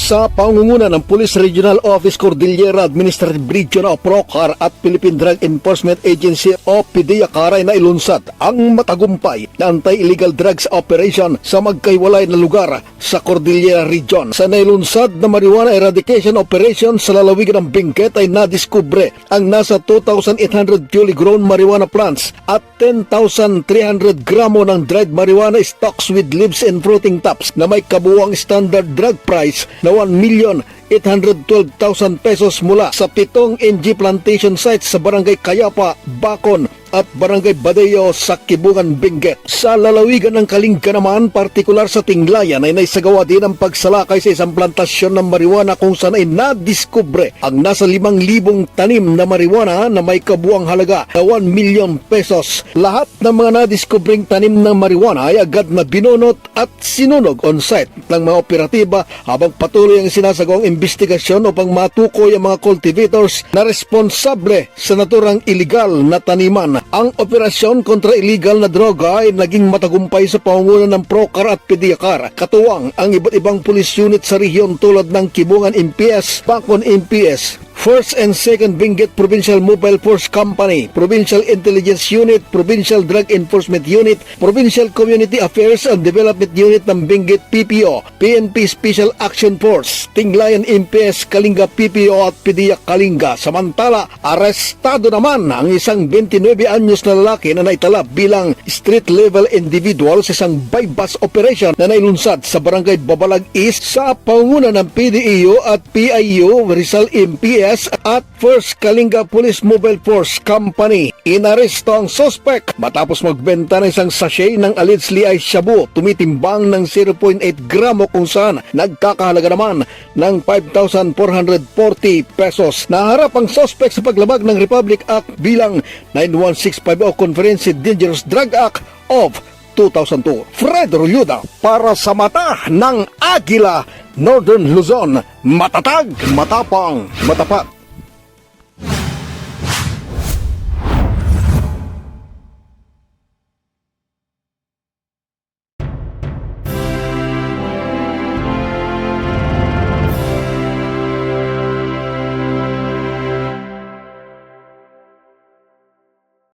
Sa pangunguna ng Police Regional Office Cordillera Administrative Region o PROCAR at Philippine Drug Enforcement Agency o PDEA Karay na ilunsad ang matagumpay na anti-illegal drugs operation sa magkaiwalay na lugar sa Cordillera Region. Sa nailunsad na marijuana eradication operation sa lalawigan ng Benguet ay nadiskubre ang nasa 2,800 purely grown marijuana plants at 10,300 gramo ng dried marijuana stocks with leaves and fruiting tops na may kabuuang standard drug price na 1,812,000 pesos mula sa 7 NG plantation sites sa Barangay Kayapa, Bacon at Barangay Badeo sa Kibungan, Benguet. Sa lalawigan ng Kalinga naman, partikular sa Tinglayan ay naisagawa din ang pagsalakay sa isang plantasyon ng marijuana kung saan ay nadiskubre ang nasa 5,000 tanim na marijuana na may kabuang halaga na 1 million pesos. Lahat ng mga nadiskubring tanim ng marijuana ay agad na binunot at sinunog on site ng mga operatiba habang patuloy ang sinasagawang investigasyon upang matukoy ang mga cultivators na responsable sa naturang iligal na taniman. Ang operasyon kontra illegal na droga ay naging matagumpay sa pangunguna ng PROCAR at PDEA. Katuwang ang iba't ibang police unit sa rehiyon tulad ng Kibungan MPS, Bacon MPS, 1st and 2nd Benguet Provincial Mobile Force Company, Provincial Intelligence Unit, Provincial Drug Enforcement Unit, Provincial Community Affairs and Development Unit ng Benguet PPO, PNP Special Action Force, Tinglayan MPS, Kalinga PPO at PDEA Kalinga. Samantala, arestado naman ang isang 29 anyos na lalaki na naitala bilang street-level individual sa isang bypass operation na nailunsad sa Barangay Babalag East sa pangunguna ng PDEO at PIU, Rizal MPS at 1st Kalinga Police Mobile Force Company. Inaresto ang suspect matapos magbenta ng isang sachet ng allegedly ay shabu tumitimbang ng 0.8 gramo kung saan nagkakahalaga naman ng 5,440 pesos. Naharap ang suspect sa paglabag ng Republic Act bilang 91650 Conference Dangerous Drug Act of 2002. Fred Rulyuda para sa mata ng Agila, Northern Luzon, matatag, matapang, matapat.